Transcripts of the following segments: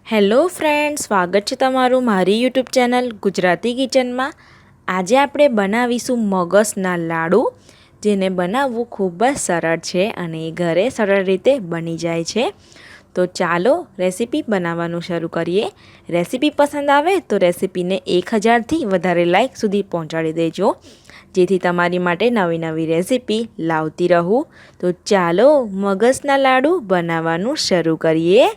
Hello friend, સ્વાગત છે તમારું મારી યુટ્યુબ ચેનલ ગુજરાતી કિચનમાં। આજે આપણે બનાવીશું મગસના લાડુ, જેને બનાવવું ખૂબ જ સરળ છે અને એ ઘરે સરળ રીતે બની જાય છે। તો ચાલો રેસીપી બનાવવાનું શરૂ કરીએ। રેસીપી પસંદ આવે તો રેસીપીને 1000થી વધારે લાઈક સુધી પહોંચાડી દેજો, જેથી તમારી માટે નવી નવી રેસીપી લાવતી રહું। તો ચાલો મગસના લાડુ બનાવવાનું શરૂ કરીએ।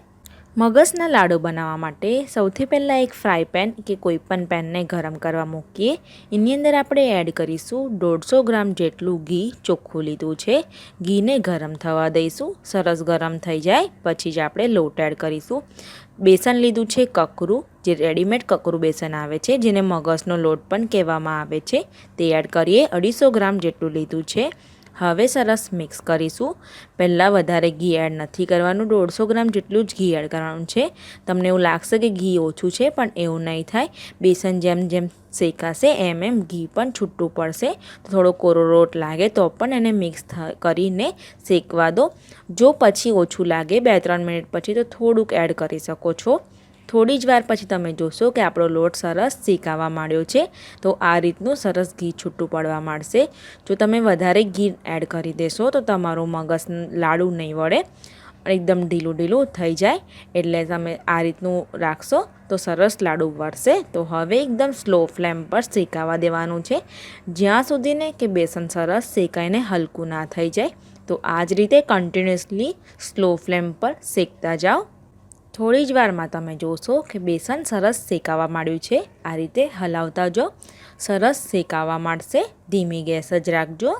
મગસના લાડુ બનાવવા માટે સૌથી પહેલાં એક ફ્રાય પેન કે કોઈપણ પેનને ગરમ કરવા મૂકીએ। એની અંદર આપણે એડ કરીશું 150 ગ્રામ જેટલું ઘી ચોખ્ખું લીધું છે। ઘીને ગરમ થવા દઈશું। સરસ ગરમ થઈ જાય પછી જ આપણે લોટ એડ કરીશું। બેસન લીધું છે કકરું, જે રેડીમેડ કકરું બેસન આવે છે, જેને મગસનો લોટ પણ કહેવામાં આવે છે, તે એડ કરીએ। 250 ગ્રામ જેટલું લીધું છે। હવે સરસ મિક્સ કરીશું। પહેલાં વધારે ઘી એડ નથી કરવાનું, 150 ગ્રામ જેટલું જ ઘી એડ કરવાનું છે। તમને એવું લાગશે કે ઘી ઓછું છે, પણ એવું નહીં થાય। બેસન જેમ જેમ શેકાશે એમ એમ ઘી પણ છૂટું પડશે। તો થોડો કોરોટ લાગે તો પણ એને મિક્સ કરીને શેકવા દો। જો પછી ઓછું લાગે 2-3 મિનિટ પછી તો થોડુંક એડ કરી શકો છો। થોડી જ વાર પછી તમે જોશો કે આપણો લોટ સરસ શેકાવા માંડ્યો છે। તો આ રીતનું સરસ ઘી છૂટું પડવા માંડશે। જો તમે વધારે ઘી એડ કરી દેશો તો તમારું મગસ લાડુ નહીં વળે, એકદમ ઢીલું ઢીલું થઈ જાય। એટલે તમે આ રીતનું રાખશો તો સરસ લાડુ વળશે। તો હવે એકદમ સ્લો ફ્લેમ પર શેકાવા દેવાનું છે, જ્યાં સુધીને કે બેસન સરસ શેકાઈને હલકું ના થઈ જાય। તો આ જ રીતે કન્ટિન્યુઅસલી સ્લો ફ્લેમ પર શેકતા જાઓ। થોડી જ વારમાં તમે જોશો કે બેસન સરસ શેકાવા માંડ્યું છે। આ રીતે હલાવતા જાઓ, સરસ શેકાવા માંડશે। ધીમી ગેસ જ રાખજો।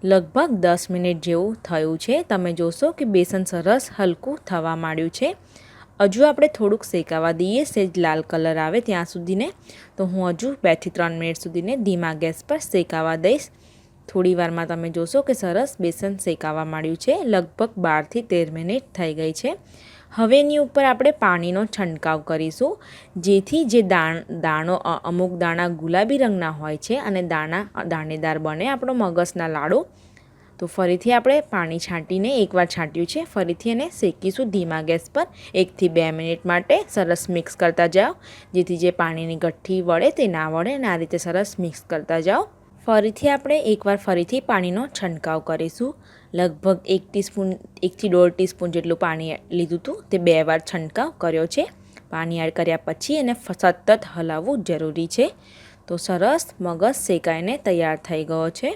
લગભગ 10 મિનિટ જેવું થયું છે। તમે જોશો કે બેસન સરસ હલકું થવા માંડ્યું છે। હજુ આપણે થોડુંક શેકાવા દઈએ, સેજ લાલ કલર આવે ત્યાં સુધીને। તો હું હજુ 2થી 3 મિનિટ સુધીને ધીમા ગેસ પર શેકાવા દઈશ। થોડી વારમાં તમે જોશો કે સરસ બેસન શેકાવા માંડ્યું છે। લગભગ 12થી 13 મિનિટ થઈ ગઈ છે। હવે એની ઉપર આપણે પાણીનો છંટકાવ કરીશું, જેથી જે દાણો અમુક દાણા ગુલાબી રંગના હોય છે અને દાણેદાર બને આપણો મગસના લાડુ। તો ફરીથી આપણે પાણી છાંટીને એકવાર છાંટ્યું છે, ફરીથી એને શેકીશું ધીમા ગેસ પર 1થી 2 મિનિટ માટે। સરસ મિક્સ કરતા જાઓ, જેથી જે પાણીની ગઠ્ઠી વળે તે ના વળે, અને આ રીતે સરસ મિક્સ કરતા જાઓ। ફરીથી આપણે એકવાર ફરીથી પાણીનો છંટકાવ કરીશું। લગભગ 1થી 1.5 ટીસ્પૂન જેટલું પાણી લીધું હતું, તે 2 વાર છંટકાવ કર્યો છે। પાણી એડ કર્યા પછી એને સતત હલાવવું જરૂરી છે। તો સરસ મગસ શેકાઈને તૈયાર થઈ ગયો છે।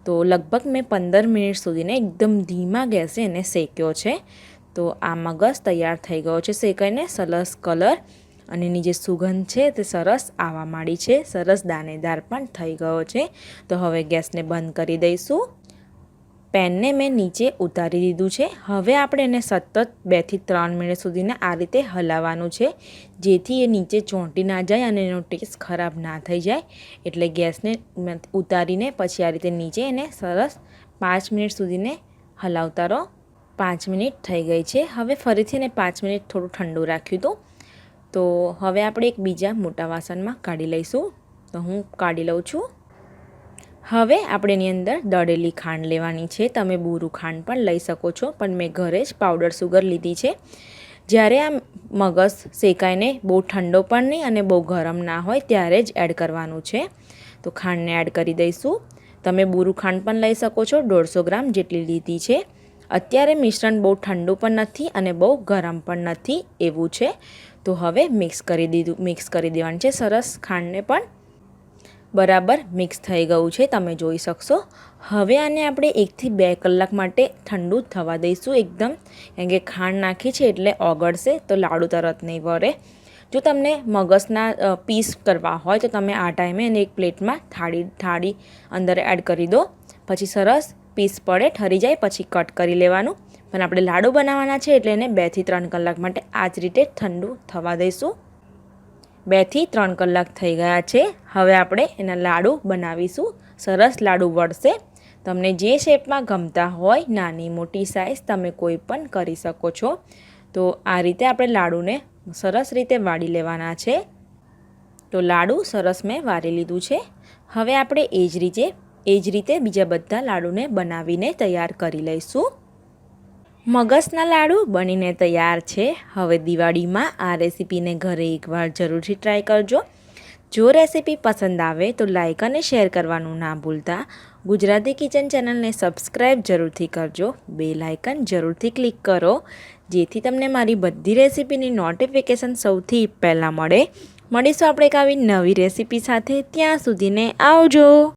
તો લગભગ મેં 15 મિનિટ સુધીને એકદમ ધીમા ગેસે એને શેક્યો છે। તો આ મગસ તૈયાર થઈ ગયો છે શેકાઈને। સરસ કલર અને એની જે સુગંધ છે તે સરસ આવવા માંડી છે। સરસ દાણેદાર પણ થઈ ગયો છે। તો હવે ગેસને બંધ કરી દઈશું। પેનને મેં નીચે ઉતારી દીધું છે। હવે આપણે એને સતત 2થી 3 મિનિટ સુધીને આ રીતે હલાવવાનું છે, જેથી એ નીચે ચોંટી ના જાય અને એનો ટેસ્ટ ખરાબ ના થઈ જાય। એટલે ગેસને ઉતારીને પછી આ રીતે નીચે એને સરસ 5 મિનિટ સુધીને હલાવતા રહો। 5 મિનિટ થઈ ગઈ છે। હવે ફરીથી એને 5 મિનિટ થોડું ઠંડુ રાખ્યું હતું। તો હવે આપણે એક બીજા મોટા વાસણમાં કાઢી લઈશું। તો હું કાઢી લઉં છું। હવે આપણે એની અંદર દળેલી ખાંડ લેવાની છે। તમે બુરું ખાંડ પણ લઈ શકો છો, પણ મેં ઘરે જ પાવડર સુગર લીધી છે। જ્યારે આ મગસ શેકાઈને બહુ ઠંડો પણ નહીં અને બહુ ગરમ ના હોય ત્યારે જ એડ કરવાનું છે। તો ખાંડને એડ કરી દઈશું। તમે બુરું ખાંડ પણ લઈ શકો છો, 150 ગ્રામ જેટલી લીધી છે। અત્યારે મિશ્રણ બહુ ઠંડુ પણ નથી અને બહુ ગરમ પણ નથી, એવું છે। તો હવે મિક્સ કરી દેવાનું છે સરસ। ખાંડને પણ બરાબર મિક્સ થઈ ગયું છે, તમે જોઈ શકશો। હવે આને આપણે 1થી 2 કલાક માટે ઠંડુ થવા દઈશું એકદમ, કેમ કે ખાંડ નાખી છે એટલે ઓગળશે, તો લાડુ તરત નહીં વળે। જો તમને મગસના પીસ કરવા હોય તો તમે આ ટાઈમે એને એક પ્લેટમાં થાળી અંદર એડ કરી દો। પછી સરસ પીસ પડે, ઠરી જાય પછી કટ કરી લેવાનું। પણ આપણે લાડુ બનાવવાના છે એટલે એને 2થી 3 કલાક માટે આ જ રીતે ઠંડુ થવા દઈશું। 2થી 3 કલાક થઈ ગયા છે। હવે આપણે એના લાડુ બનાવીશું। સરસ લાડુ વળશે। તમને જે શેપમાં ગમતા હોય, નાની મોટી સાઇઝ તમે કોઈ પણ કરી શકો છો। તો આ રીતે આપણે લાડુને સરસ રીતે વાળી લેવાના છે। તો લાડુ સરસ મેં વાળી લીધું છે। હવે આપણે એ જ રીતે બીજા બધા લાડુને બનાવીને તૈયાર કરી લઈશું। મગસના લાડુ બનીને તૈયાર છે। હવે દિવાળીમાં આ રેસીપીને ઘરે એકવાર જરૂરથી ટ્રાય કરજો। જો રેસીપી પસંદ આવે તો લાઈક અને શેર કરવાનું ના ભૂલતા। ગુજરાતી કિચન ચેનલને સબસ્ક્રાઈબ જરૂરથી કરજો। બેલ આઇકન જરૂરથી ક્લિક કરો જેથી તમને મારી બધી રેસીપીની નોટિફિકેશન સૌથી પહેલાં મળે। મળીશું આપણે એક આવી નવી રેસીપી સાથે। ત્યાં સુધીને આવજો।